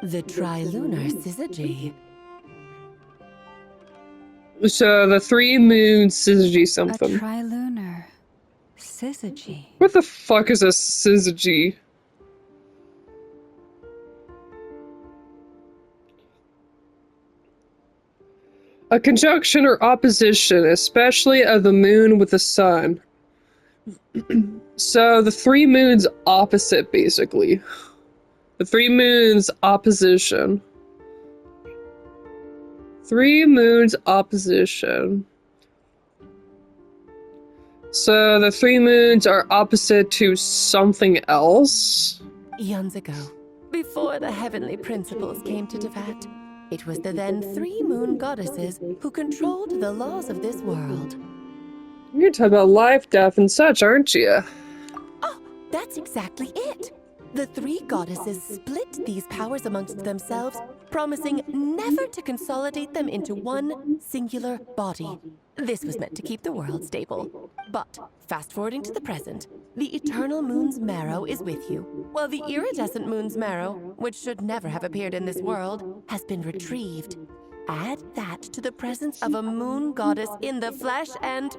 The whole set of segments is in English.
The trilunar syzygy. So the 3 moon syzygy A something. trilunar syzygy. What the fuck is a syzygy? A conjunction or opposition, especially of the moon with the sun. So the 3 moons opposite, basically. The 3 moons opposition. 3 moons opposition. So the 3 moons are opposite to something else? Eons ago, before the heavenly principles came to Teyvat, it was the then 3 moon goddesses who controlled the laws of this world. You're talking about life, death, and such, aren't you? Oh, that's exactly it! The 3 goddesses split these powers amongst themselves, promising never to consolidate them into one singular body. This was meant to keep the world stable. But, fast-forwarding to the present, the eternal moon's marrow is with you, while the iridescent moon's marrow, which should never have appeared in this world, has been retrieved. Add that to the presence of a moon goddess in the flesh and...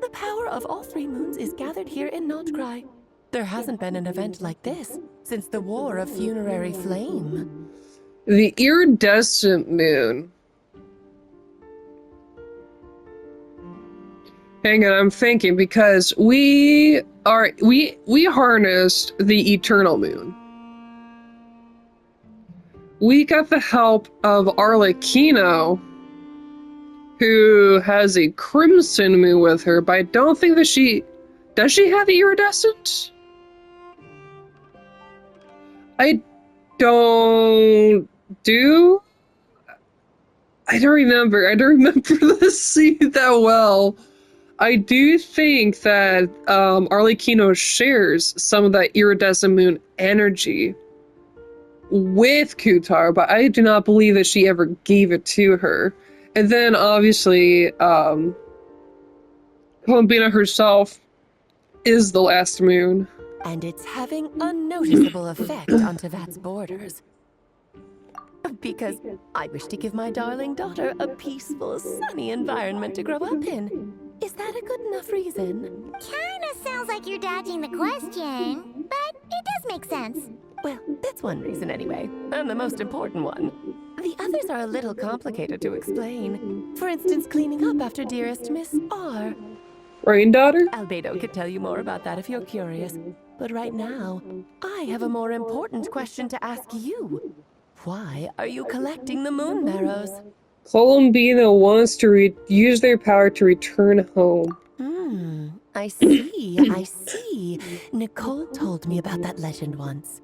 the power of all 3 moons is gathered here in Notcry. There hasn't been an event like this since the War of Funerary Flame. The iridescent moon. Hang on, I'm thinking, because we harnessed the eternal moon. We got the help of Arlecchino, who has a crimson moon with her, but I don't think that does she have the iridescent? I don't remember. I don't remember the scene that well. I do think that Arlecchino shares some of that iridescent moon energy with Kutar, but I do not believe that she ever gave it to her. And then, obviously, Columbina herself is the last moon. And it's having a noticeable effect on Teyvat's borders. Because I wish to give my darling daughter a peaceful, sunny environment to grow up in. Is that a good enough reason? Kinda sounds like you're dodging the question, but it does make sense. Well, that's one reason anyway, and the most important one. The others are a little complicated to explain. For instance, cleaning up after dearest Miss R. Rain daughter? Albedo could tell you more about that if you're curious. But right now, I have a more important question to ask you. Why are you collecting the moon marrows? Columbina wants to use their power to return home. I see, I see. Nicole told me about that legend once.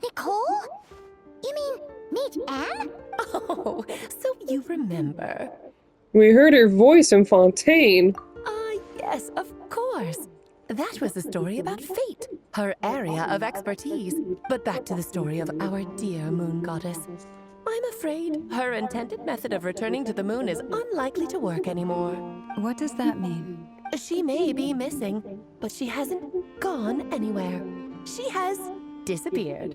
Nicole? You mean meet Anne? Oh, so you remember. We heard her voice in Fontaine. Yes, of course. That was a story about fate, her area of expertise. But back to the story of our dear moon goddess. I'm afraid her intended method of returning to the moon is unlikely to work anymore. What does that mean? She may be missing, but she hasn't gone anywhere. She has disappeared.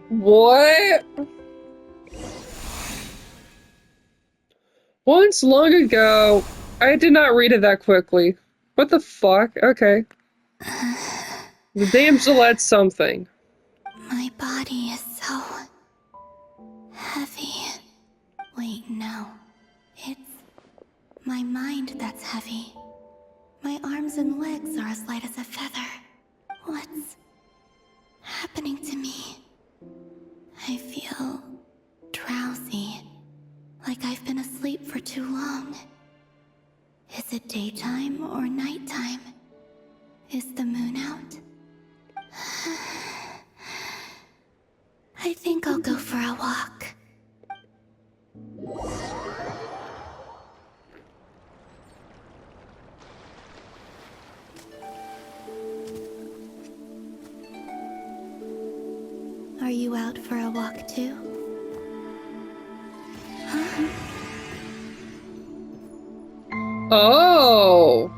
What? Once long ago, I did not read it that quickly. What the fuck? Okay. The damselette something. My body is so heavy. Wait, no. It's my mind that's heavy. My arms and legs are as light as a feather. What's happening to me? I feel drowsy, like I've been asleep for too long. Is it daytime or nighttime? Is the moon out? I think I'll go for a walk. Are you out for a walk too? Huh? Oh!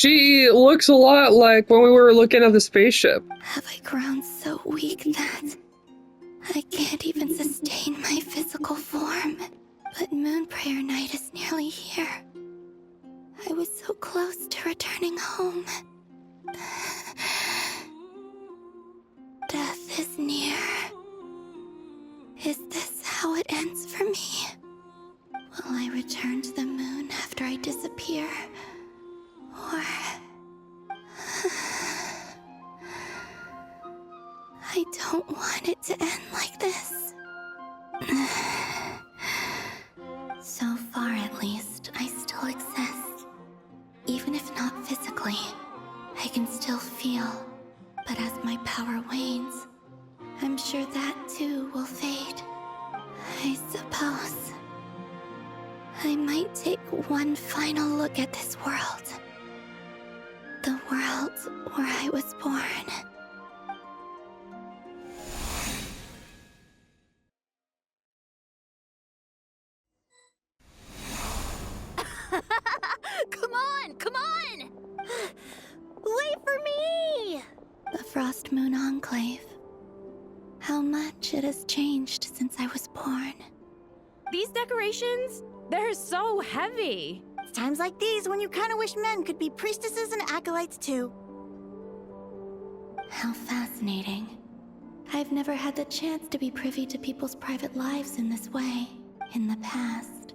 She looks a lot like when we were looking at the spaceship. Have I grown so weak that I can't even sustain my physical form? But Moon Prayer Night is nearly here. I was so close to returning home. Death is near. Is this how it ends for me? Will I return to the moon after I disappear? Or... I don't want it to end like this. So far, at least, I still exist. Even if not physically, I can still feel. But as my power wanes, I'm sure that too will fade. I suppose I might take one final look at this world. The world where I was born. Come on! Come on! Wait for me! The Frost Moon Enclave. How much it has changed since I was born. These decorations, they're so heavy. It's times like these when you kind of wish men could be priestesses and acolytes too. How fascinating. I've never had the chance to be privy to people's private lives in this way. In the past,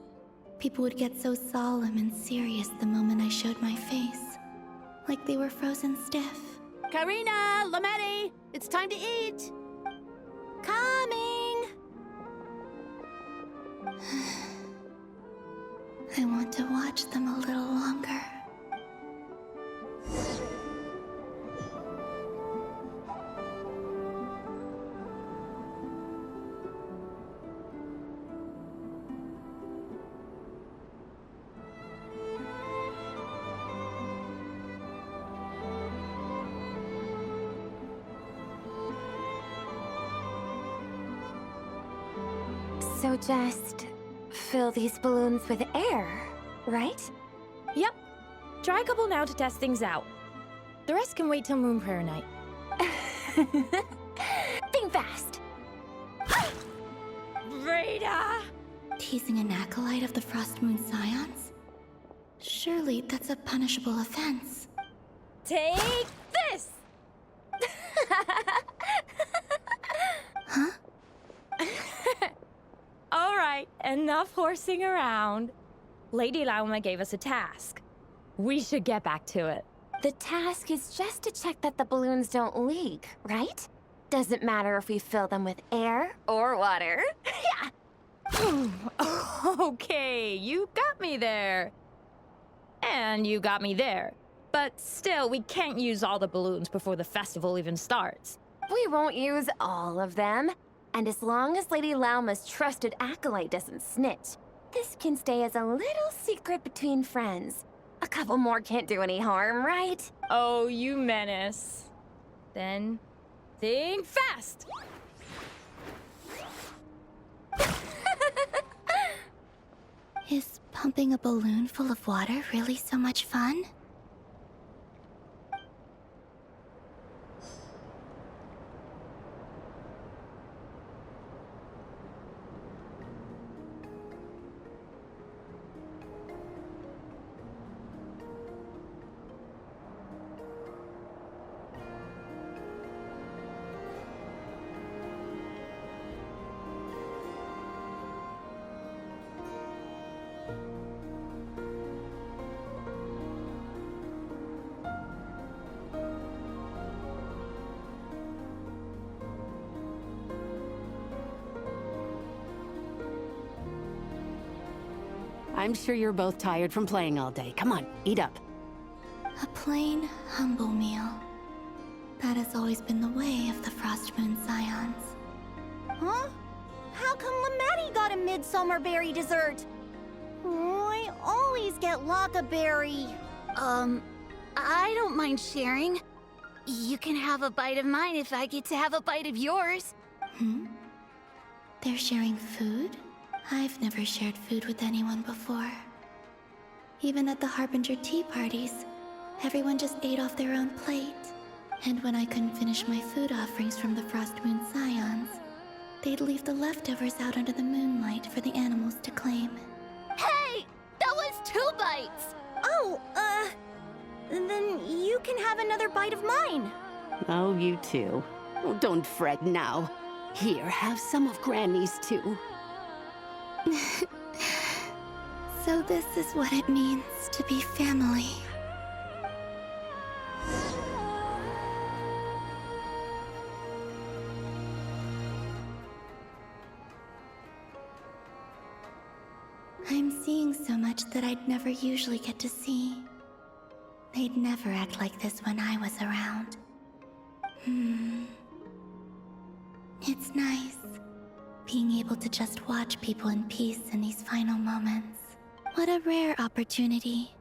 people would get so solemn and serious the moment I showed my face. Like they were frozen stiff. Karina, Lametti, it's time to eat. Coming! I want to watch them a little longer. So just fill these balloons with air, right? Yep. Try a couple now to test things out. The rest can wait till Moon Prayer Night. Think fast. Rita! Teasing an acolyte of the Frost Moon Scions? Surely that's a punishable offense. Take this! Huh? All right, enough horsing around. Lady Lauma gave us a task. We should get back to it. The task is just to check that the balloons don't leak, right? Doesn't matter if we fill them with air or water. Okay, you got me there. And you got me there. But still, we can't use all the balloons before the festival even starts. We won't use all of them. And as long as Lady Lauma's trusted acolyte doesn't snitch, this can stay as a little secret between friends. A couple more can't do any harm, right? Oh, you menace. Then, think fast! Is pumping a balloon full of water really so much fun? I'm sure you're both tired from playing all day. Come on, eat up. A plain, humble meal. That has always been the way of the Frost Moon Scions. Huh? How come Lametti got a midsummer berry dessert? Oh, I always get Lockaberry. I don't mind sharing. You can have a bite of mine if I get to have a bite of yours. Hmm? They're sharing food? I've never shared food with anyone before. Even at the Harbinger tea parties, Everyone just ate off their own plate. And when I couldn't finish my food offerings from the Frost Moon Scions, they'd leave the leftovers out under the moonlight for the animals to claim. Hey! That was 2 bites! Oh, then you can have another bite of mine. Oh, you too. Oh, don't fret now. Here, have some of Granny's too. So this is what it means to be family. I'm seeing so much that I'd never usually get to see. They'd never act like this when I was around. It's nice, being able to just watch people in peace in these final moments. What a rare opportunity.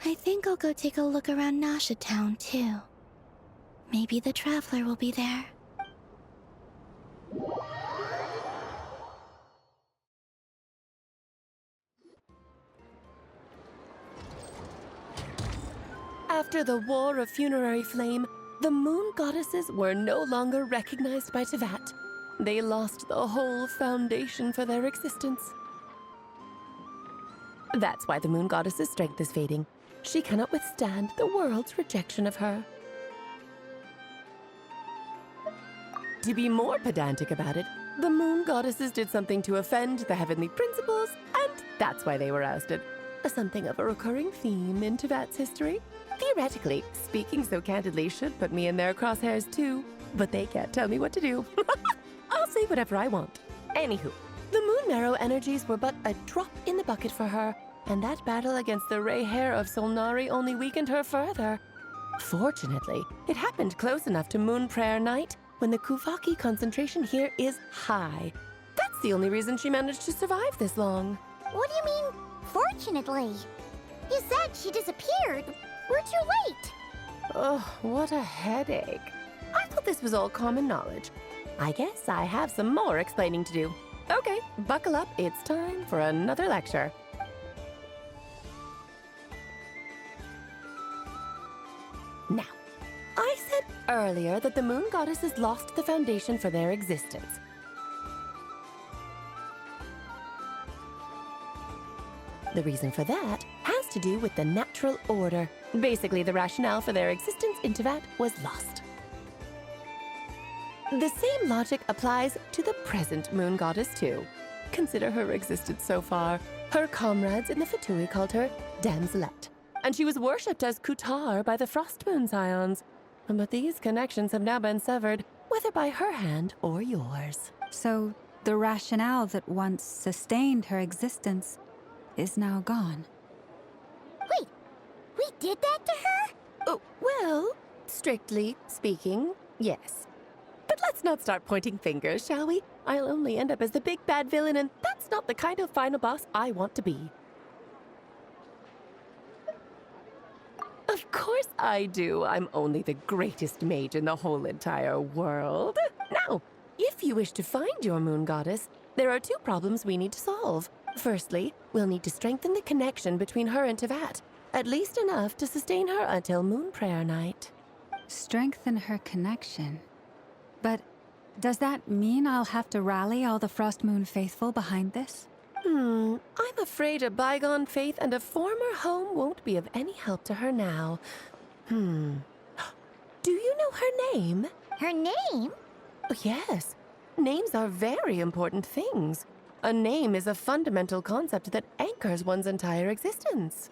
I think I'll go take a look around Nasha Town, too. Maybe the Traveler will be there. After the War of Funerary Flame, the Moon Goddesses were no longer recognized by Tevat. They lost the whole foundation for their existence. That's why the Moon Goddess's strength is fading. She cannot withstand the world's rejection of her. To be more pedantic about it, the Moon Goddesses did something to offend the heavenly principles, and that's why they were ousted. Something of a recurring theme in Tevat's history. Theoretically, speaking so candidly should put me in their crosshairs too, but they can't tell me what to do. I'll say whatever I want. Anywho, the Moon Marrow energies were but a drop in the bucket for her, and that battle against the Ray Hair of Solnari only weakened her further. Fortunately, it happened close enough to Moon Prayer Night when the Kuvaki concentration here is high. That's the only reason she managed to survive this long. What do you mean, fortunately? You said she disappeared. We're too late. Oh, what a headache. I thought this was all common knowledge. I guess I have some more explaining to do. Okay, buckle up. It's time for another lecture. Now, I said earlier that the Moon Goddesses lost the foundation for their existence. The reason for that has to do with the natural order. Basically, the rationale for their existence in Tevat was lost. The same logic applies to the present Moon Goddess, too. Consider her existence so far. Her comrades in the Fatui called her Damselette, and she was worshipped as Kutar by the Frost Moon Scions. But these connections have now been severed, whether by her hand or yours. So the rationale that once sustained her existence is now gone. Wait, we did that to her? Oh, well, strictly speaking, yes. But let's not start pointing fingers, shall we? I'll only end up as the big bad villain, and that's not the kind of final boss I want to be. Of course I do. I'm only the greatest mage in the whole entire world. Now, if you wish to find your Moon Goddess, there are 2 problems we need to solve. Firstly, we'll need to strengthen the connection between her and Tevat, at least enough to sustain her until Moon Prayer Night. Strengthen her connection. But does that mean I'll have to rally all the Frost Moon faithful behind this? I'm afraid a bygone faith and a former home won't be of any help to her now. Do you know her name? Her name? Oh, yes. Names are very important things. A name is a fundamental concept that anchors one's entire existence.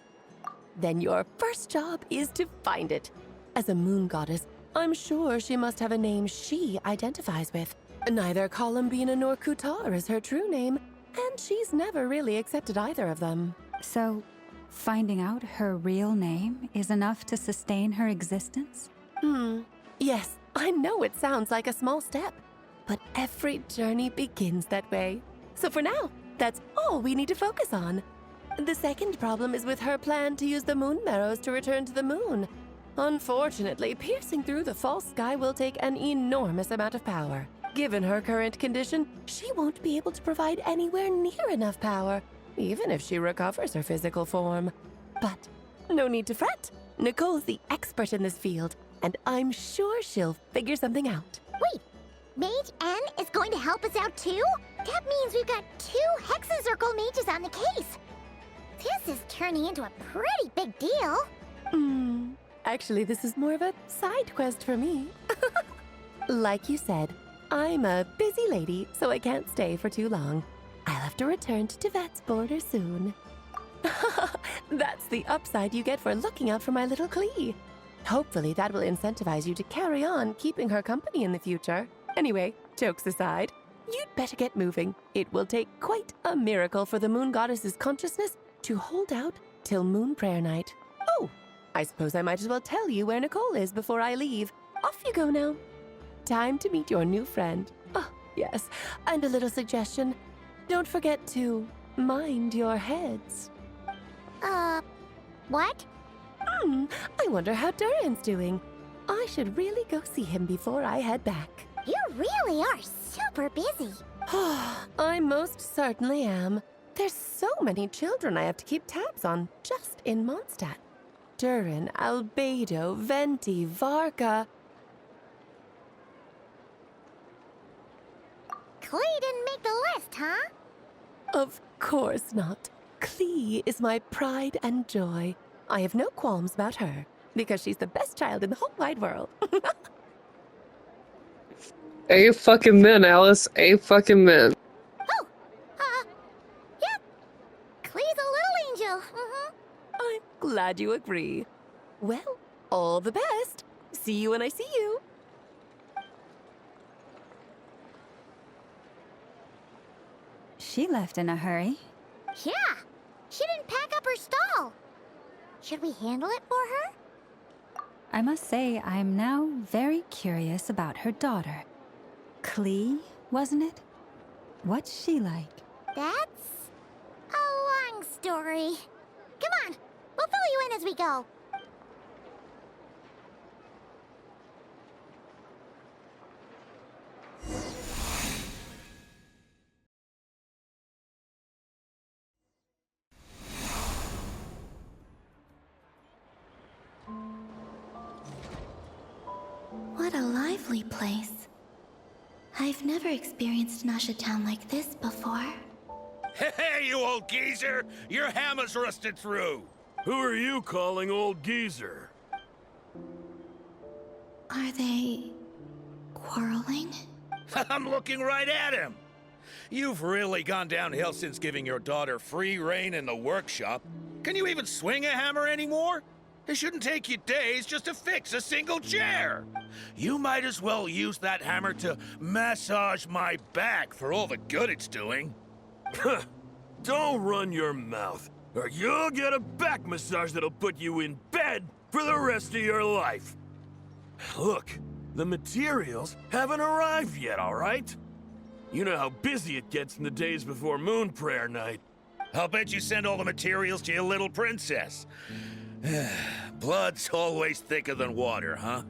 Then your first job is to find it. As a Moon Goddess, I'm sure she must have a name she identifies with. Neither Columbina nor Kutar is her true name, and she's never really accepted either of them. So, finding out her real name is enough to sustain her existence? Yes, I know it sounds like a small step, but every journey begins that way. So for now, that's all we need to focus on. The second problem is with her plan to use the Moon Marrows to return to the moon. Unfortunately, piercing through the false sky will take an enormous amount of power. Given her current condition, she won't be able to provide anywhere near enough power, even if she recovers her physical form. But no need to fret. Nicole's the expert in this field, and I'm sure she'll figure something out. Wait, Mage N is going to help us out too? That means we've got 2 Hexacircle mages on the case. This is turning into a pretty big deal. Actually, this is more of a side quest for me. Like you said, I'm a busy lady, so I can't stay for too long. I'll have to return to Tibet's border soon. That's the upside you get for looking out for my little Klee. Hopefully that will incentivize you to carry on keeping her company in the future. Anyway, jokes aside, you'd better get moving. It will take quite a miracle for the moon goddess's consciousness to hold out till moon prayer night. Oh, I suppose I might as well tell you where Nicole is before I leave. Off you go now. Time to meet your new friend. Oh, yes, and a little suggestion. Don't forget to mind your heads. What? I wonder how Durin's doing. I should really go see him before I head back. You really are super busy. I most certainly am. There's so many children I have to keep tabs on just in Mondstadt. Durin, Albedo, Venti, Varka. Klee didn't make the list, huh? Of course not. Klee is my pride and joy. I have no qualms about her, because she's the best child in the whole wide world. A fucking min, Alice. A fucking min. Oh, yep. Klee's a little angel. I'm glad you agree. Well, all the best. See you when I see you. She left in a hurry. Yeah, she didn't pack up her stall. Should we handle it for her? I must say, I'm now very curious about her daughter. Klee, wasn't it? What's she like? That's a long story. Come on, we'll fill you in as we go. What a lively place. I've never experienced Nasha Town like this before. Hey, you old geezer! Your hammer's rusted through! Who are you calling old geezer? Are they quarreling? I'm looking right at him! You've really gone downhill since giving your daughter free reign in the workshop. Can you even swing a hammer anymore? It shouldn't take you days just to fix a single chair. You might as well use that hammer to massage my back for all the good it's doing. Don't run your mouth, or you'll get a back massage that'll put you in bed for the rest of your life. Look, the materials haven't arrived yet, all right? You know how busy it gets in the days before moon prayer night. I'll bet you send all the materials to your little princess. Blood's always thicker than water, huh?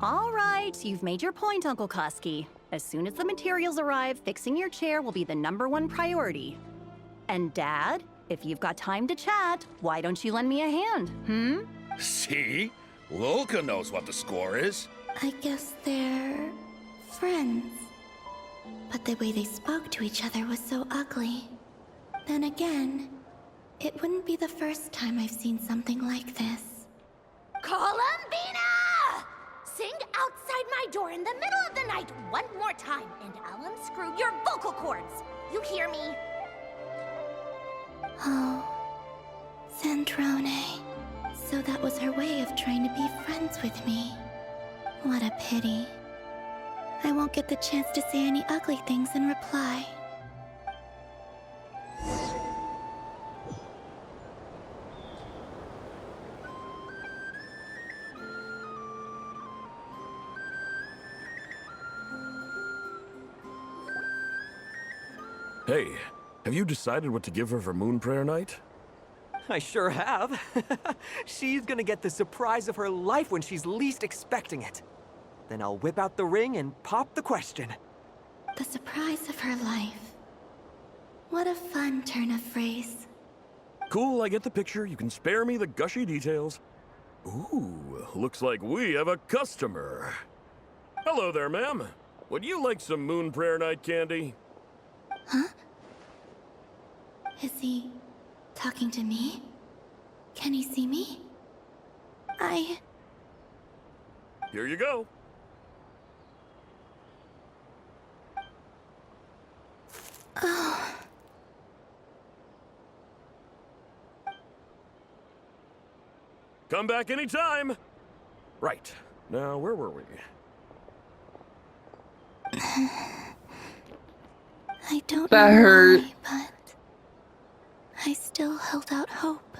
All right, you've made your point, Uncle Kusky. As soon as the materials arrive, fixing your chair will be the #1 priority. And Dad, if you've got time to chat, why don't you lend me a hand, See? Lolka knows what the score is. I guess they're friends. But the way they spoke to each other was so ugly. Then again, it wouldn't be the first time I've seen something like this. Columbina! Sing outside my door in the middle of the night one more time, and I'll unscrew your vocal cords. You hear me? Oh, Zandrone. So that was her way of trying to be friends with me. What a pity. I won't get the chance to say any ugly things in reply. Hey, have you decided what to give her for moon prayer night? I sure have. She's gonna get the surprise of her life when she's least expecting it. Then I'll whip out the ring and pop the question. The surprise of her life. What a fun turn of phrase. Cool, I get the picture. You can spare me the gushy details. Ooh, looks like we have a customer. Hello there, ma'am. Would you like some Moon Prayer Night candy? Huh? Is he talking to me? Can he see me? Here you go. Oh. Come back anytime. Right. Now, where were we? I don't That know hurt. why, but I still held out hope.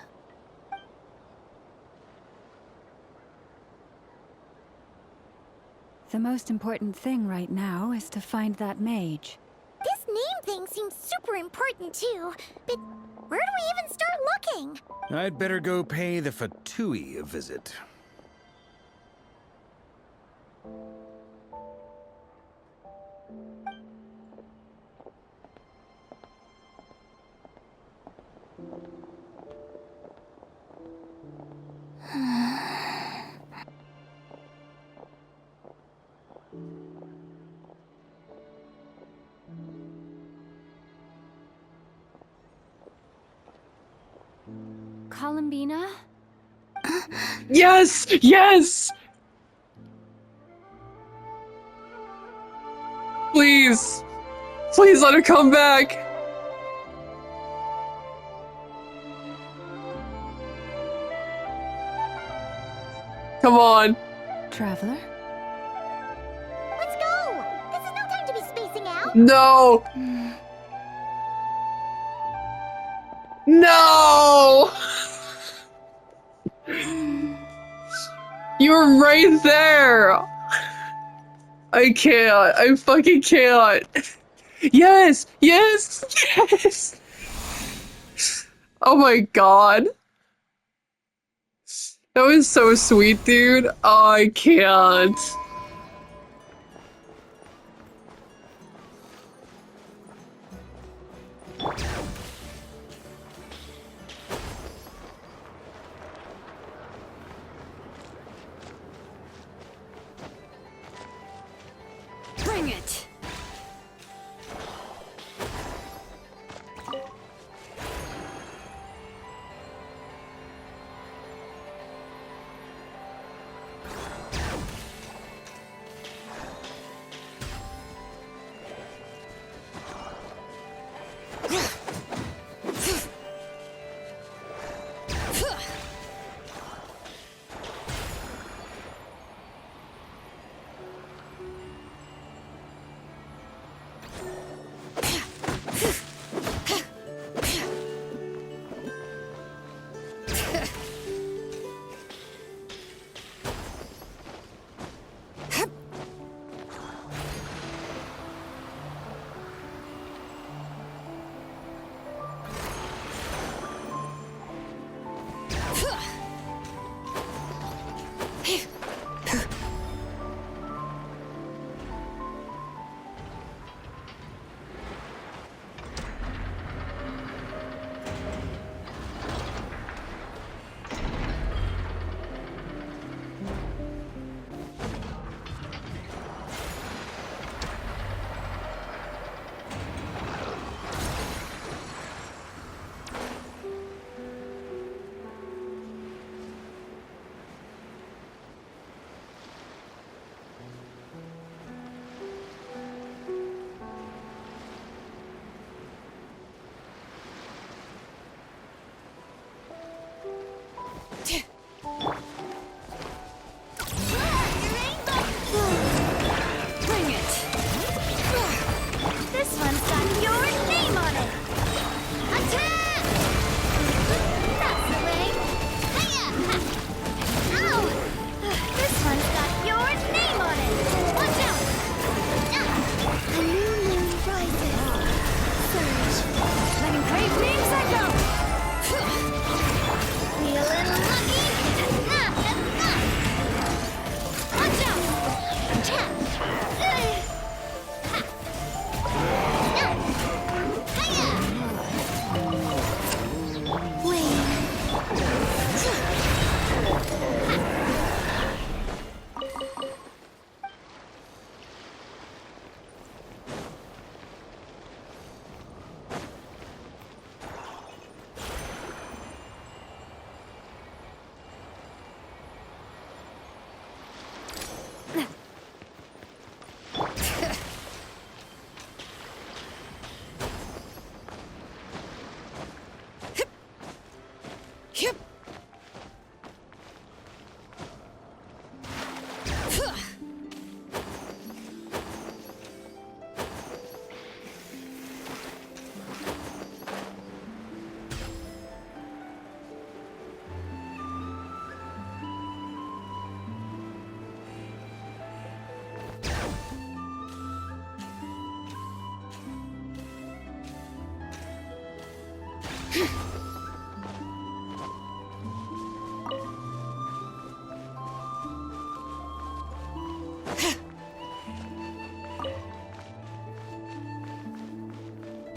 The most important thing right now is to find that mage. This name thing seems super important too, but where do we even start looking? I'd better go pay the Fatui a visit. Columbina? Yes! Yes! Please! Please let her come back! Come on. Traveler? Let's go! This is no time to be spacing out! No! No! You're right there! I can't. I fucking can't. Yes! Yes! Yes! Oh my god. That was so sweet, dude. Oh, I can't. Bring it!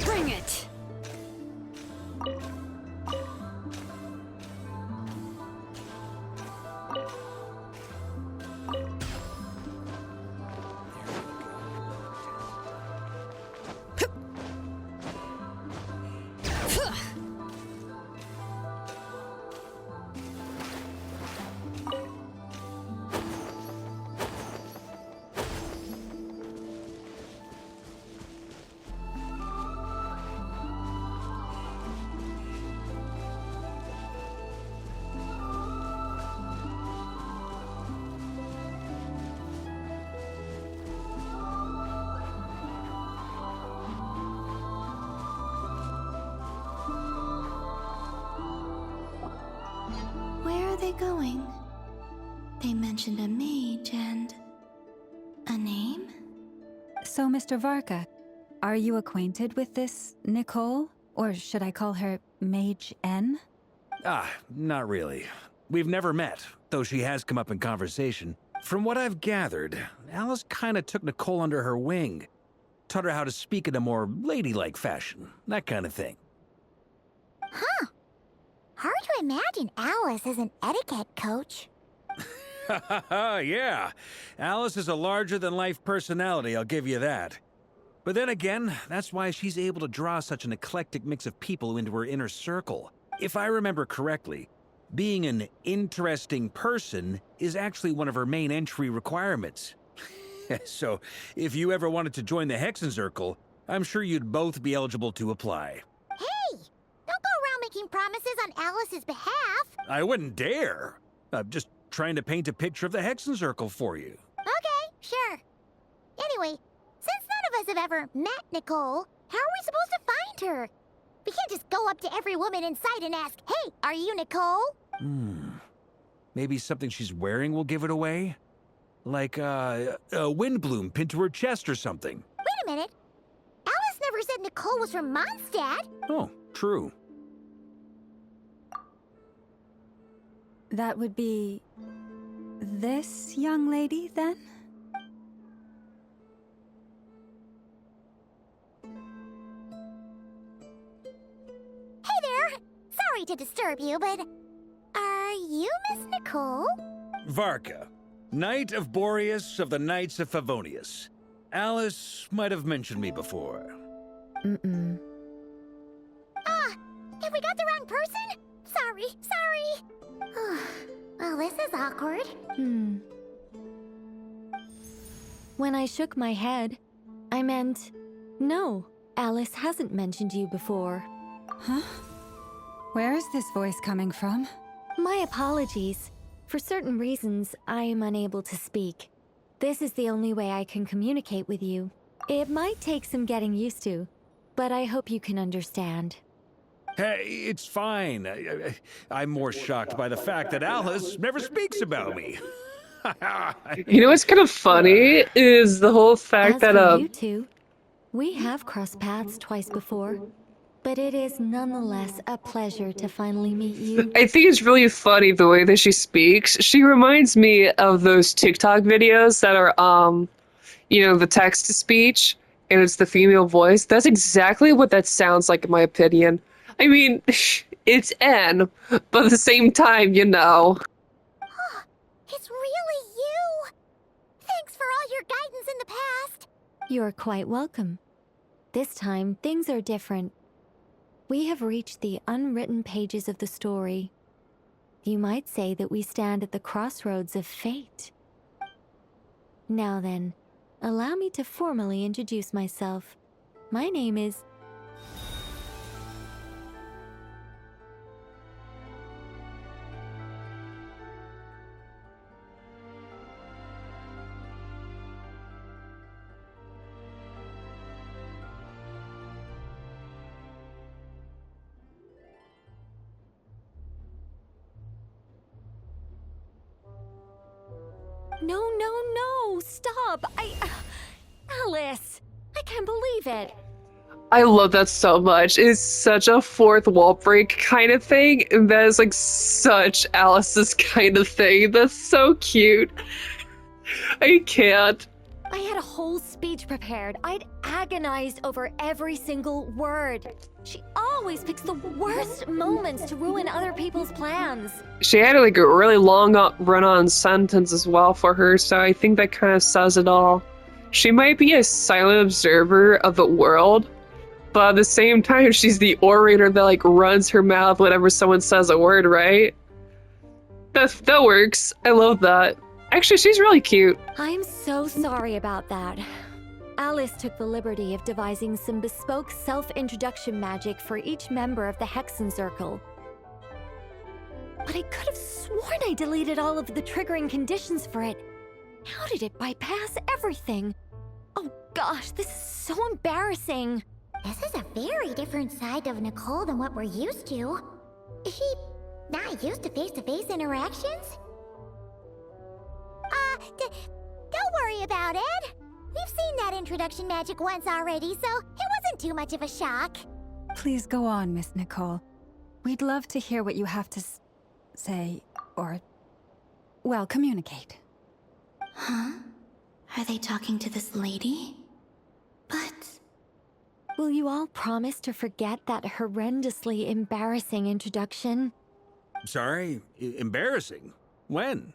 Bring it! Where are they going? They mentioned a mage and... a name? So, Mr. Varka, are you acquainted with this Nicole? Or should I call her Mage N? Not really. We've never met, though she has come up in conversation. From what I've gathered, Alice kinda took Nicole under her wing. Taught her how to speak in a more ladylike fashion, that kind of thing. Huh. Hard to imagine Alice as an etiquette coach. Yeah, Alice is a larger-than-life personality, I'll give you that. But then again, that's why she's able to draw such an eclectic mix of people into her inner circle. If I remember correctly, being an interesting person is actually one of her main entry requirements. So, if you ever wanted to join the Hexenzirkel, I'm sure you'd both be eligible to apply. Hey! Don't go around making promises on Alice's behalf. I wouldn't dare. I'm just trying to paint a picture of the Hexenzirkel for you. Okay, sure. Anyway, since none of us have ever met Nicole, how are we supposed to find her? We can't just go up to every woman in sight and ask, "Hey, are you Nicole?" Maybe something she's wearing will give it away? Like, a windbloom pinned to her chest or something. Wait a minute. Alice never said Nicole was from Mondstadt. Oh, true. That would be... this young lady, then? Hey there! Sorry to disturb you, but... are you Miss Nicole? Varka, Knight of Boreas of the Knights of Favonius. Alice might have mentioned me before. Have we got the wrong person? Sorry. Well, this is awkward. When I shook my head, I meant, no, Alice hasn't mentioned you before. Huh? Where is this voice coming from? My apologies. For certain reasons, I am unable to speak. This is the only way I can communicate with you. It might take some getting used to, but I hope you can understand. Hey, it's fine. I'm more shocked by the fact that Alice never speaks about me. You know what's kind of funny is the whole fact As that for you two, we have crossed paths twice before, but it is nonetheless a pleasure to finally meet you. I think it's really funny the way that she speaks. She reminds me of those TikTok videos that are the text to speech and it's the female voice. That's exactly what that sounds like in my opinion. I mean, it's N, but at the same time, It's really you! Thanks for all your guidance in the past. You're quite welcome. This time, things are different. We have reached the unwritten pages of the story. You might say that we stand at the crossroads of fate. Now then, allow me to formally introduce myself. My name is... No, stop! Alice! I can't believe it! I love that so much. It's such a fourth wall break kind of thing. And that is like such Alice's kind of thing. That's so cute. I can't. I had a whole speech prepared. I'd agonized over every single word. She always picks the worst moments to ruin other people's plans. She had like a really long run-on sentence as well for her, so I think that kind of says it all. She might be a silent observer of the world, but at the same time, she's the orator that like runs her mouth whenever someone says a word, right? That works. I love that. Actually, she's really cute. I'm so sorry about that. Alice took the liberty of devising some bespoke self-introduction magic for each member of the Hexen Circle. But I could have sworn I deleted all of the triggering conditions for it. How did it bypass everything? Oh gosh, this is so embarrassing. This is a very different side of Nicole than what we're used to. Is she not used to face-to-face interactions? Don't worry about it. We've seen that introduction magic once already, so it wasn't too much of a shock. Please go on, Miss Nicole. We'd love to hear what you have to say, or, well, communicate. Huh? Are they talking to this lady? But... Will you all promise to forget that horrendously embarrassing introduction? Sorry? Embarrassing? When?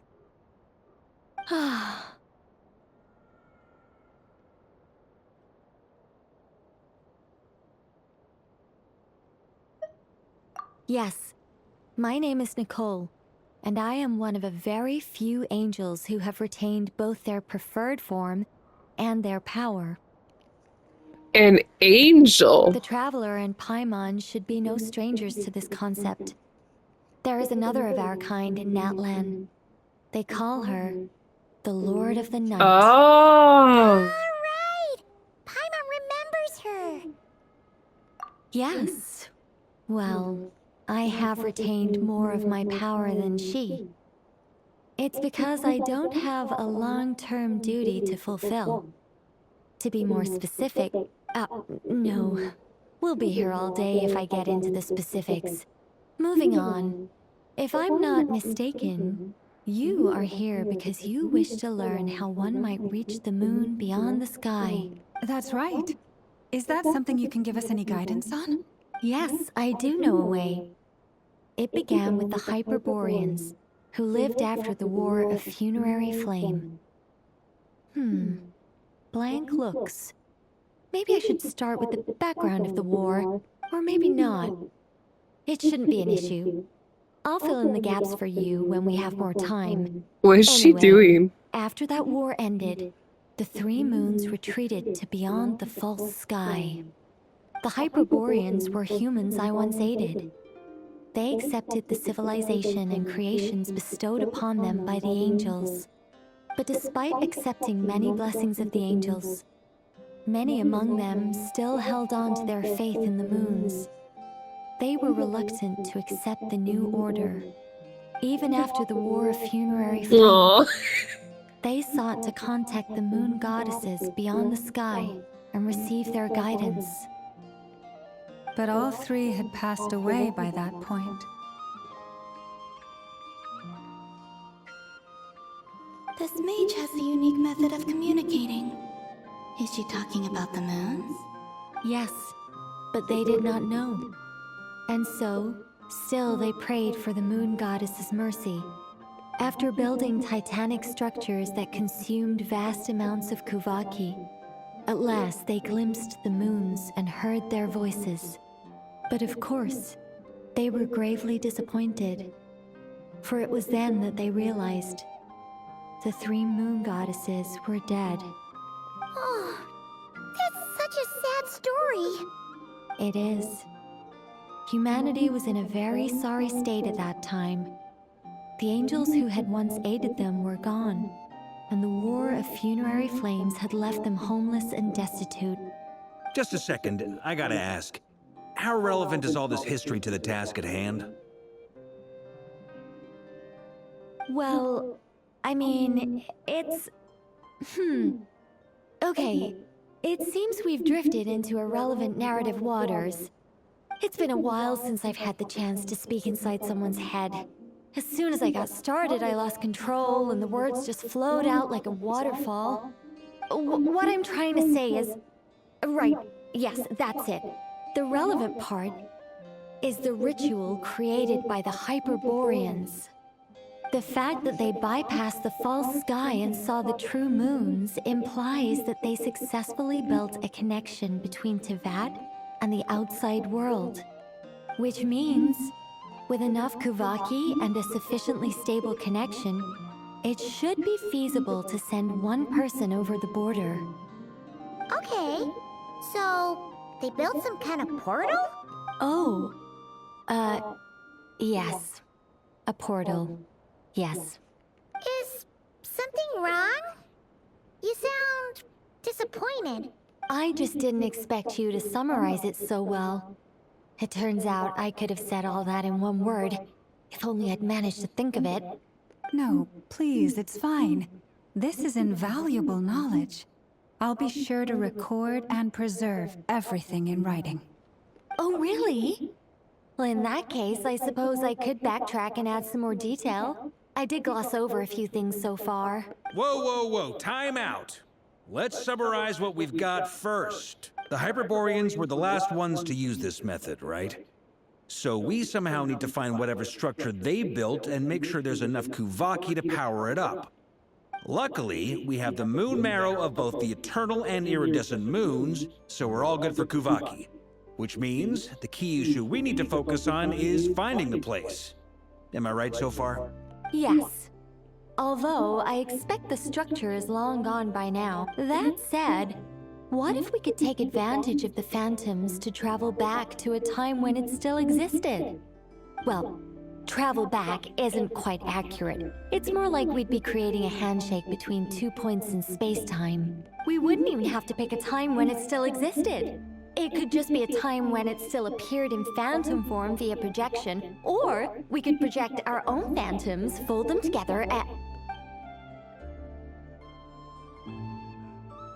Yes, my name is Nicole, and I am one of a very few angels who have retained both their preferred form and their power. An angel? The Traveler and Paimon should be no strangers to this concept. There is another of our kind in Natlan. They call her the Lord of the Night. Oh! Right! Paimon remembers her! Yes. Well, I have retained more of my power than she. It's because I don't have a long-term duty to fulfill. To be more specific, no. We'll be here all day if I get into the specifics. Moving on. If I'm not mistaken, you are here because you wish to learn how one might reach the moon beyond the sky. That's right. Is that something you can give us any guidance on? Yes, I do know a way. It began with the Hyperboreans, who lived after the War of Funerary Flame. Blank looks. Maybe I should start with the background of the war, or maybe not. It shouldn't be an issue. I'll fill in the gaps for you when we have more time. What is she doing? After that war ended, the three moons retreated to beyond the false sky. The Hyperboreans were humans I once aided. They accepted the civilization and creations bestowed upon them by the angels. But despite accepting many blessings of the angels, many among them still held on to their faith in the moons. They were reluctant to accept the new order. Even after the War of Funerary Flame, they sought to contact the moon goddesses beyond the sky and receive their guidance. But all three had passed away by that point. This mage has a unique method of communicating. Is she talking about the moons? Yes, but they did not know. And so, still they prayed for the moon goddess's mercy. After building titanic structures that consumed vast amounts of Kuvaki, at last they glimpsed the moons and heard their voices. But of course, they were gravely disappointed, for it was then that they realized the three moon goddesses were dead. Oh, that's such a sad story. It is. Humanity was in a very sorry state at that time. The angels who had once aided them were gone, and the War of Funerary Flames had left them homeless and destitute. Just a second, I gotta ask. How relevant is all this history to the task at hand? Well, I mean, it's... Okay, It seems we've drifted into irrelevant narrative waters. It's been a while since I've had the chance to speak inside someone's head. As soon as I got started, I lost control, and the words just flowed out like a waterfall. What I'm trying to say is... Right, yes, that's it. The relevant part is the ritual created by the Hyperboreans. The fact that they bypassed the false sky and saw the true moons implies that they successfully built a connection between Tevat and the outside world. Which means, with enough Kuvaki and a sufficiently stable connection, it should be feasible to send one person over the border. Okay, so they built some kind of portal? Oh, yes. A portal. Yes. Is something wrong? You sound disappointed. I just didn't expect you to summarize it so well. It turns out I could have said all that in one word, if only I'd managed to think of it. No, please, it's fine. This is invaluable knowledge. I'll be sure to record and preserve everything in writing. Oh, really? Well, in that case, I suppose I could backtrack and add some more detail. I did gloss over a few things so far. Whoa, whoa, whoa, time out. Let's summarize what we've got first. The Hyperboreans were the last ones to use this method, right? So we somehow need to find whatever structure they built and make sure there's enough Kuvaki to power it up. Luckily, we have the moon marrow of both the eternal and iridescent moons, so we're all good for Kuvaki. Which means the key issue we need to focus on is finding the place. Am I right so far? Yes. Although, I expect the structure is long gone by now. That said, what if we could take advantage of the phantoms to travel back to a time when it still existed? Well, travel back isn't quite accurate. It's more like we'd be creating a handshake between 2 points in space-time. We wouldn't even have to pick a time when it still existed. It could just be a time when it still appeared in phantom form via projection, or we could project our own phantoms, fold them together, and...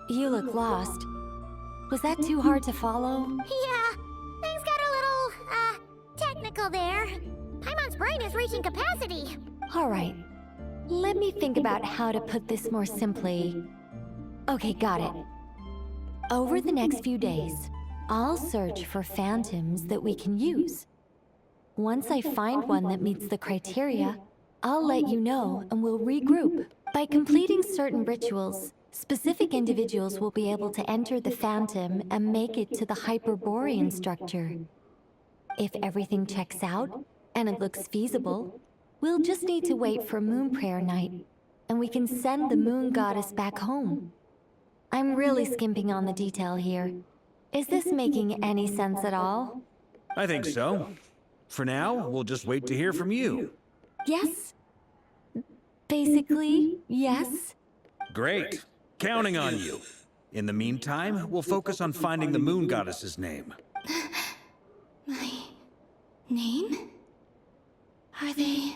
You look lost. Was that too hard to follow? Yeah, things got a little, technical there. Paimon's brain is reaching capacity. All right. Let me think about how to put this more simply. Okay, got it. Over the next few days, I'll search for phantoms that we can use. Once I find one that meets the criteria, I'll let you know and we'll regroup. By completing certain rituals, specific individuals will be able to enter the phantom and make it to the Hyperborean structure. If everything checks out, and it looks feasible, we'll just need to wait for Moon Prayer Night, and we can send the Moon Goddess back home. I'm really skimping on the detail here. Is this making any sense at all? I think so. For now, we'll just wait to hear from you. Yes. Basically, yes. Great. Counting on you. In the meantime, we'll focus on finding the Moon Goddess's name. My name? Are they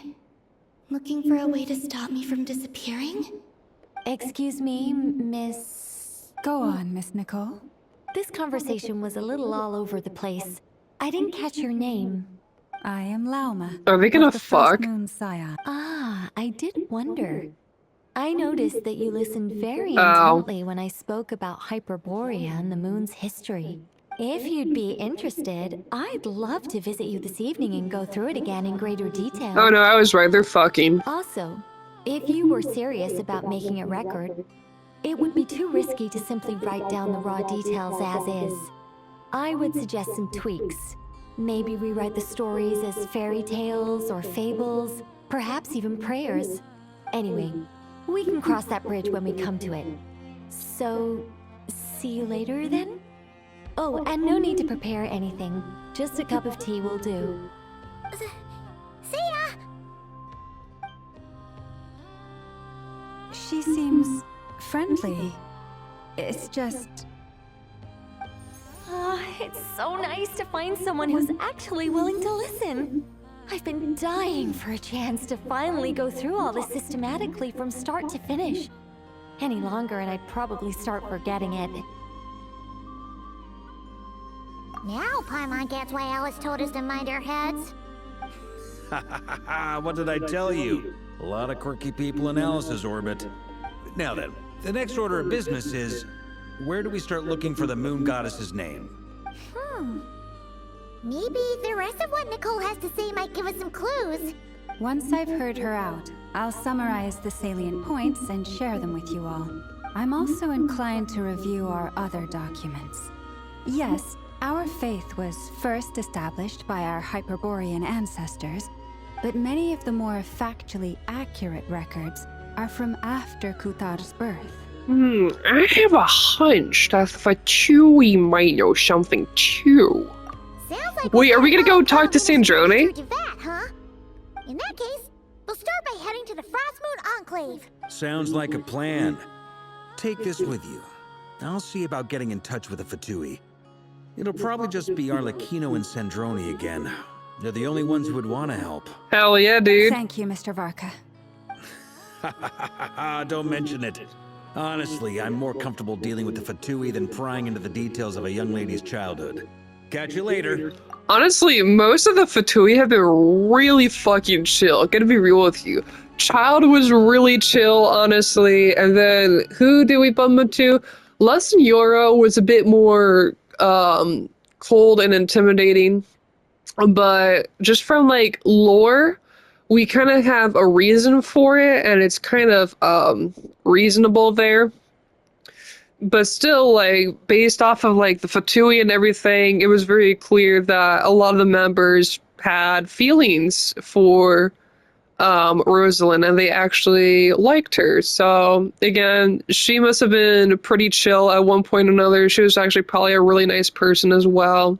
looking for a way to stop me from disappearing? Excuse me, Miss... Go on, Miss Nicole. This conversation was a little all over the place. I didn't catch your name. I am Lauma. Are they gonna the fuck? First Moon Scion. Ah, I did wonder. I noticed that you listened very intently when I spoke about Hyperborea and the moon's history. If you'd be interested, I'd love to visit you this evening and go through it again in greater detail. Oh no, I was right, they're fucking. Also, if you were serious about making a record, it would be too risky to simply write down the raw details as is. I would suggest some tweaks. Maybe rewrite the stories as fairy tales or fables, perhaps even prayers. Anyway, we can cross that bridge when we come to it. So, see you later then? Oh, and no need to prepare anything. Just a cup of tea will do. See ya! She seems friendly. It's just... It's so nice to find someone who's actually willing to listen. I've been dying for a chance to finally go through all this systematically from start to finish. Any longer and I'd probably start forgetting it. Now Paimon gets why Alice told us to mind our heads. What did I tell you? A lot of quirky people in Alice's orbit. Now then, the next order of business is, where do we start looking for the moon goddess's name? Maybe the rest of what Nicole has to say might give us some clues. Once I've heard her out, I'll summarize the salient points and share them with you all. I'm also inclined to review our other documents. Yes, our faith was first established by our Hyperborean ancestors, but many of the more factually accurate records are from after Kuthar's birth. I have a hunch that Fatui might know something too. Sounds like Wait, are we gonna go talk to Sandrone? Huh? In that case, we'll start by heading to the Frostmoon Enclave. Sounds like a plan. Take this with you. I'll see about getting in touch with the Fatui. It'll probably just be Arlecchino and Sandrone again. They're the only ones who would want to help. Hell yeah, dude. Thank you, Mr. Varka. Don't mention it. Honestly, I'm more comfortable dealing with the Fatui than prying into the details of a young lady's childhood. Catch you later. Honestly, most of the Fatui have been really fucking chill. Gonna be real with you. Child was really chill, honestly. And then, who did we bump into? La Signora was a bit more cold and intimidating. But just from, like, lore, we kind of have a reason for it, and it's kind of reasonable there. But still, like, based off of, like, the Fatui and everything, it was very clear that a lot of the members had feelings for Rosalind, and they actually liked her. So, again, she must have been pretty chill at one point or another. She was actually probably a really nice person as well.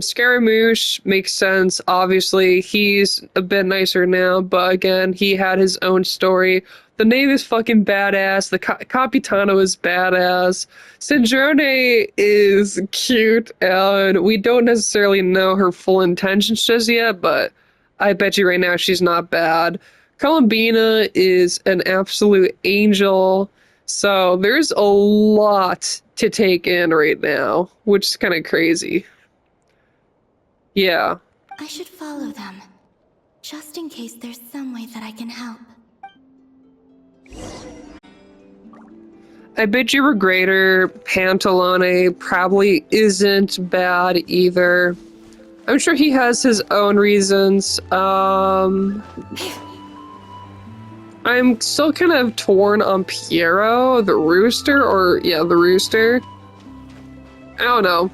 Scaramouche makes sense. Obviously, he's a bit nicer now, but again, he had his own story. The name is fucking badass. The Capitano is badass. Sandrone is cute, and we don't necessarily know her full intentions just yet, but I bet you right now she's not bad. Columbina is an absolute angel. So there's a lot to take in right now, which is kind of crazy. Yeah. I should follow them, just in case there's some way that I can help. I bet you Regrator Pantalone probably isn't bad either. I'm sure he has his own reasons. I'm still kind of torn on Piero, the rooster, the rooster. I don't know.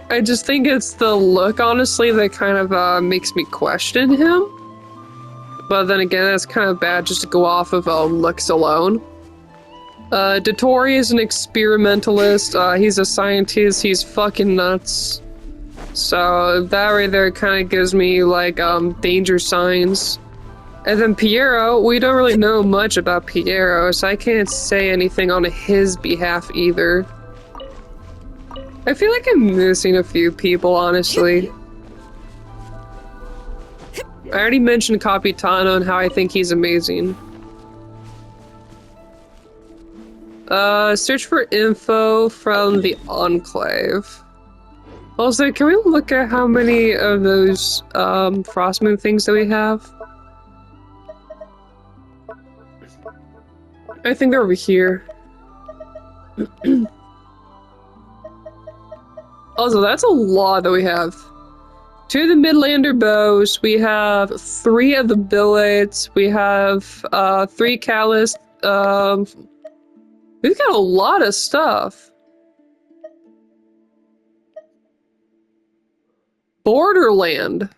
I just think it's the look, honestly, that kind of makes me question him. But then again, that's kind of bad just to go off of looks alone. Dottore is an experimentalist. He's a scientist. He's fucking nuts. So that right there kind of gives me, like, danger signs. And then Piero, we don't really know much about Piero, so I can't say anything on his behalf either. I feel like I'm missing a few people, honestly. I already mentioned Capitano and how I think he's amazing. Search for info from the Enclave. Also, can we look at how many of those Frostmoon things that we have? I think they're over here. Also, that's a lot that we have. 2 of the Midlander bows. We have 3 of the billets. We have 3 callus. We've got a lot of stuff. Borderland.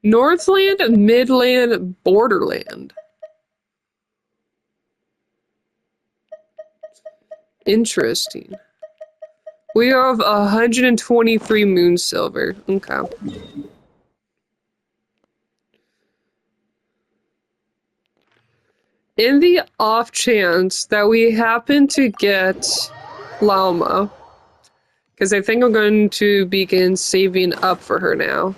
Northland, Midland, Borderland. Interesting. We have 123 moon silver. Okay. In the off chance that we happen to get Lauma, because I think I'm going to begin saving up for her now.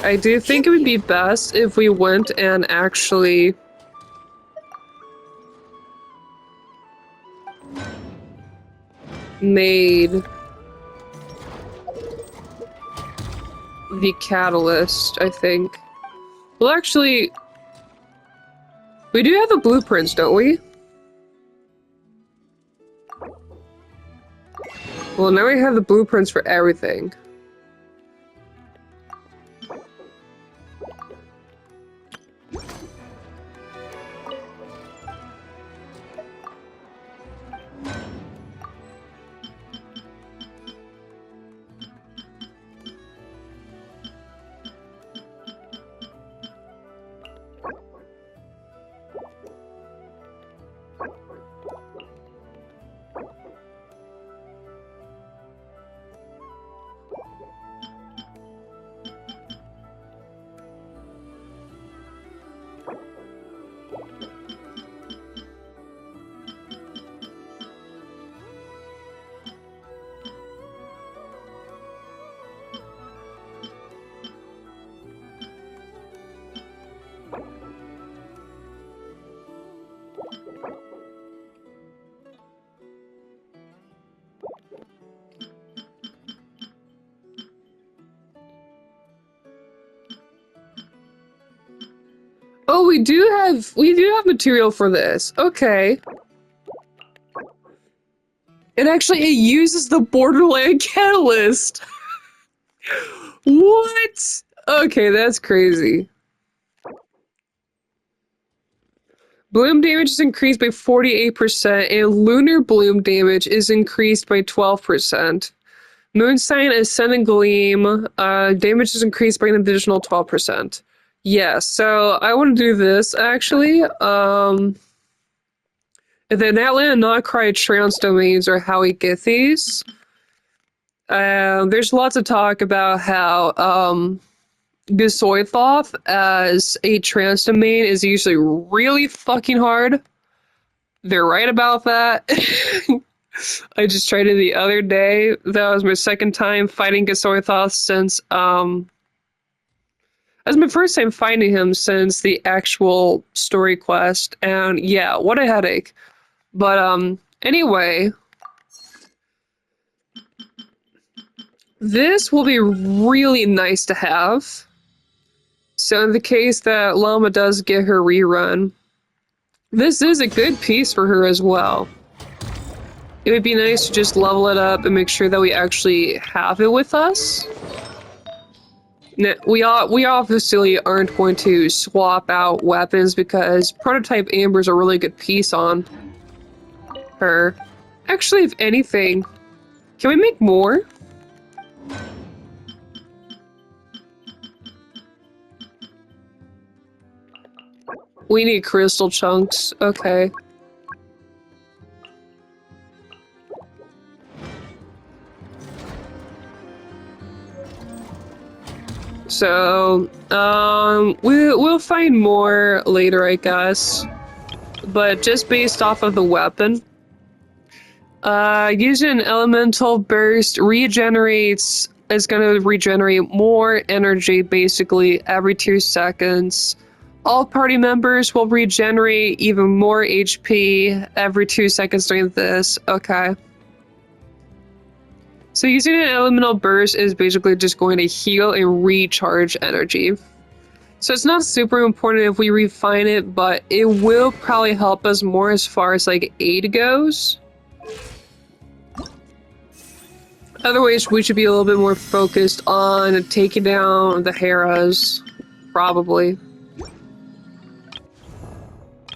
I do think it would be best if we went and actually made the catalyst, I think. Well, actually, we do have the blueprints, don't we? Well, now we have the blueprints for everything. Oh, we do have material for this. Okay. And actually, it uses the Borderland catalyst. What? Okay, that's crazy. Bloom damage is increased by 48%, and lunar bloom damage is increased by 12%. Moonsign Ascendant Gleam, damage is increased by an additional 12%. Yeah, so I want to do this, actually. And then Outland and Notcry trance domains are how we get these. There's lots of talk about how, Gesoithoth as a trance domain is usually really fucking hard. They're right about that. I just tried it the other day. That was my second time fighting Gesoithoth since, that was my first time finding him since the actual story quest, and yeah, what a headache. But, anyway, this will be really nice to have. So in the case that Llama does get her rerun, this is a good piece for her as well. It would be nice to just level it up and make sure that we actually have it with us. We obviously aren't going to swap out weapons because Prototype Amber's a really good piece on her. Actually, if anything, can we make more? We need crystal chunks. Okay. So, we'll find more later, I guess. But just based off of the weapon, using an elemental burst is gonna regenerate more energy basically every 2 seconds. All party members will regenerate even more HP every 2 seconds during this. Okay. So using an elemental burst is basically just going to heal and recharge energy. So it's not super important if we refine it, but it will probably help us more as far as like aid goes. Otherwise, we should be a little bit more focused on taking down the Heras, probably.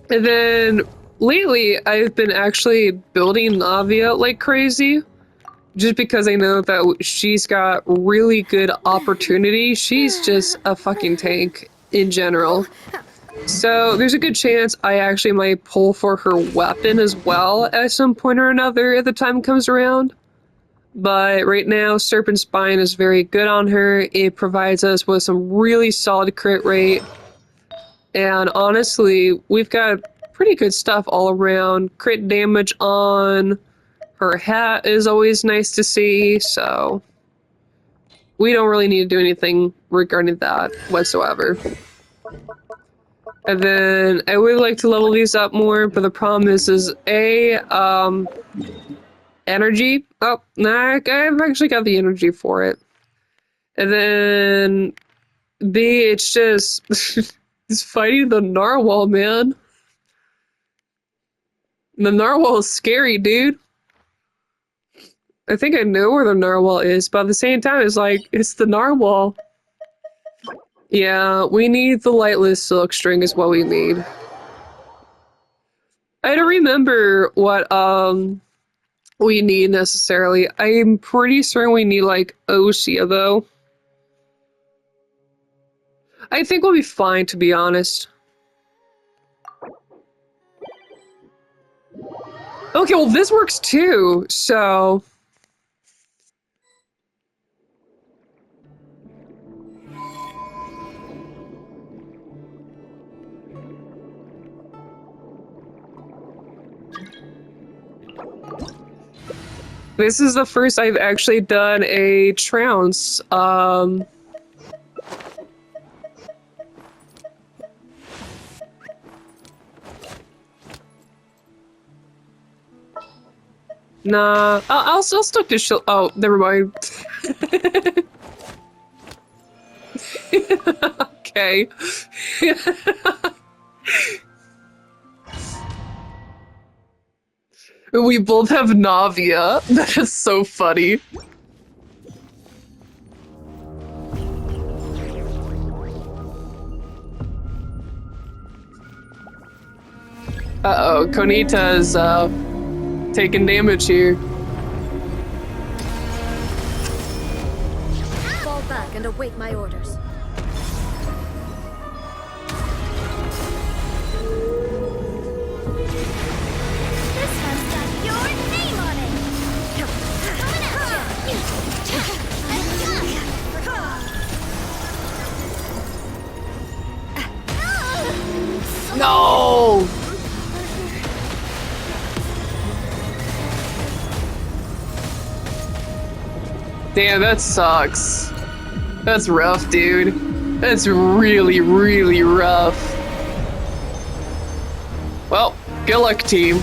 And then lately, I've been actually building Navia like crazy. Just because I know that she's got really good opportunity. She's just a fucking tank in general. So there's a good chance I actually might pull for her weapon as well at some point or another if the time comes around. But right now, Serpent Spine is very good on her. It provides us with some really solid crit rate. And honestly, we've got pretty good stuff all around. Crit damage on her hat is always nice to see, so we don't really need to do anything regarding that whatsoever. And then I would like to level these up more, but the problem is energy. Oh, nah, I've actually got the energy for it. And then B, it's just it's fighting the narwhal, man. The narwhal is scary, dude. I think I know where the narwhal is, but at the same time, it's like, it's the narwhal. Yeah, we need the lightless silk string is what we need. I don't remember what we need necessarily. I'm pretty certain we need like Osea though. I think we'll be fine, to be honest. Okay, well this works too, so... This is the first I've actually done a trounce. Nah, I'll stick to shield. Oh, never mind. Okay. We both have Navia. That is so funny. Uh-oh, Konita's taking damage here. Fall back and await my orders. This one's got your name on it. Coming at you. No! Damn, that sucks. That's rough, dude. That's really, really rough. Well, good luck, team.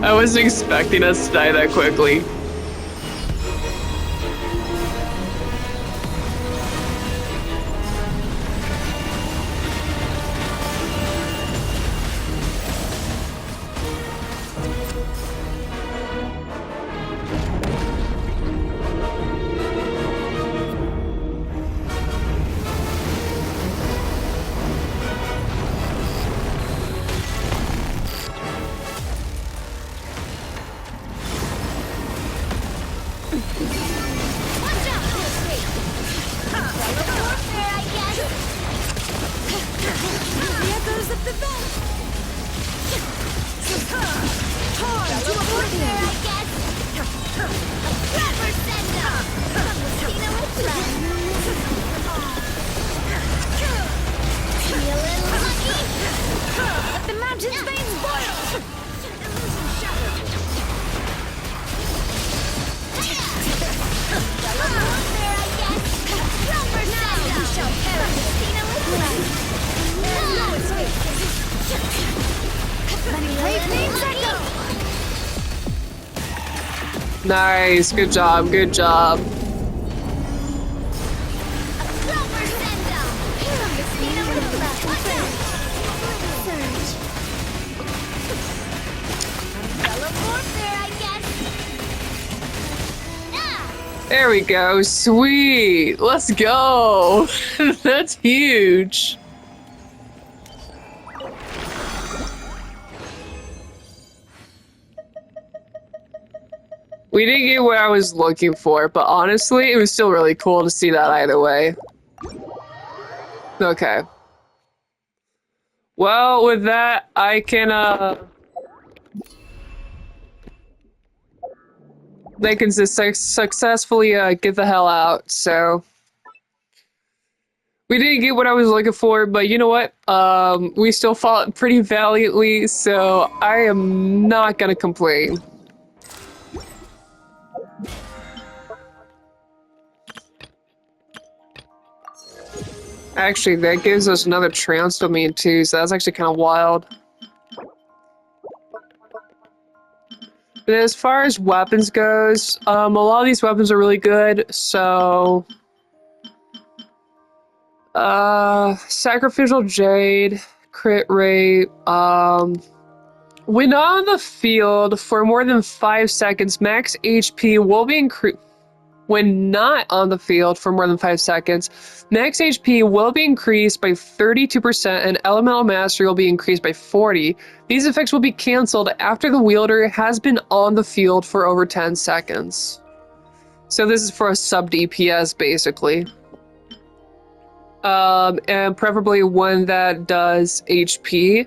I wasn't expecting us to die that quickly. Nice, good job, good job. There we go, sweet, let's go. That's huge. We didn't get what I was looking for, but honestly, it was still really cool to see that either way. Okay. Well, with that, I can, they can successfully, get the hell out, so... We didn't get what I was looking for, but you know what? We still fought pretty valiantly, so I am not gonna complain. Actually, that gives us another trans domain too, so that's actually kind of wild. But as far as weapons goes, a lot of these weapons are really good, so... Sacrificial Jade, crit rate, when on the field for more than 5 seconds, max HP will be increased. When not on the field for more than 5 seconds, max HP will be increased by 32% and elemental mastery will be increased by 40. These effects will be cancelled after the wielder has been on the field for over 10 seconds. So this is for a sub DPS basically. And preferably one that does HP.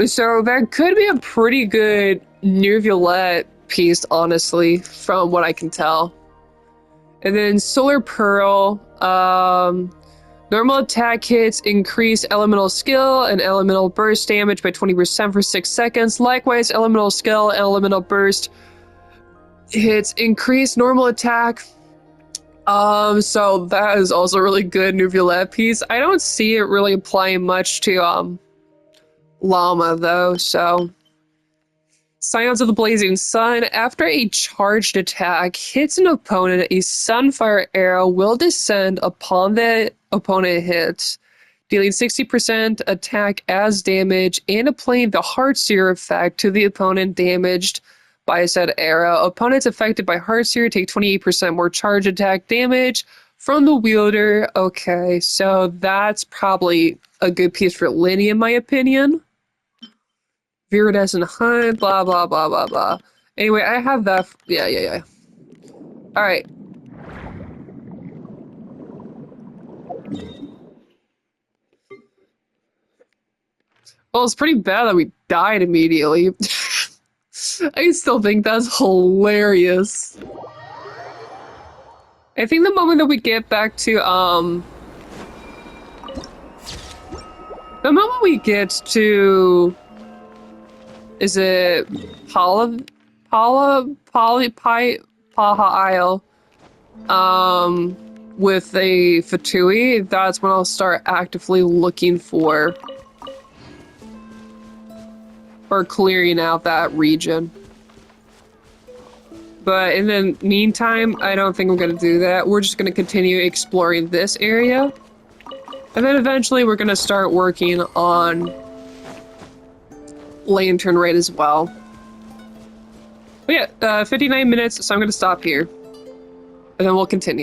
So that could be a pretty good New Violette piece, honestly, from what I can tell. And then Solar Pearl, normal attack hits increase elemental skill and elemental burst damage by 20% for 6 seconds. Likewise, elemental skill and elemental burst hits increase normal attack. So that is also a really good New Violette piece. I don't see it really applying much to, Llama, though, so... Scions of the Blazing Sun. After a charged attack hits an opponent, a Sunfire arrow will descend upon the opponent hit, dealing 60% attack as damage and applying the Heartseer effect to the opponent damaged by said arrow. Opponents affected by Heartseer take 28% more charge attack damage from the wielder. Okay, so that's probably a good piece for Linny, in my opinion. Viridescent Hunt, blah, blah, blah, blah, blah. Anyway, I have that. Yeah. Alright. Well, it's pretty bad that we died immediately. I still think that's hilarious. I think the moment that we get back to, the moment we get to... Is it Paha Isle? With a Fatui, that's when I'll start actively looking for or clearing out that region. But in the meantime, I don't think I'm gonna do that. We're just gonna continue exploring this area. And then eventually we're gonna start working on Lantern Raid as well. But yeah, 59 minutes, so I'm gonna stop here. And then we'll continue.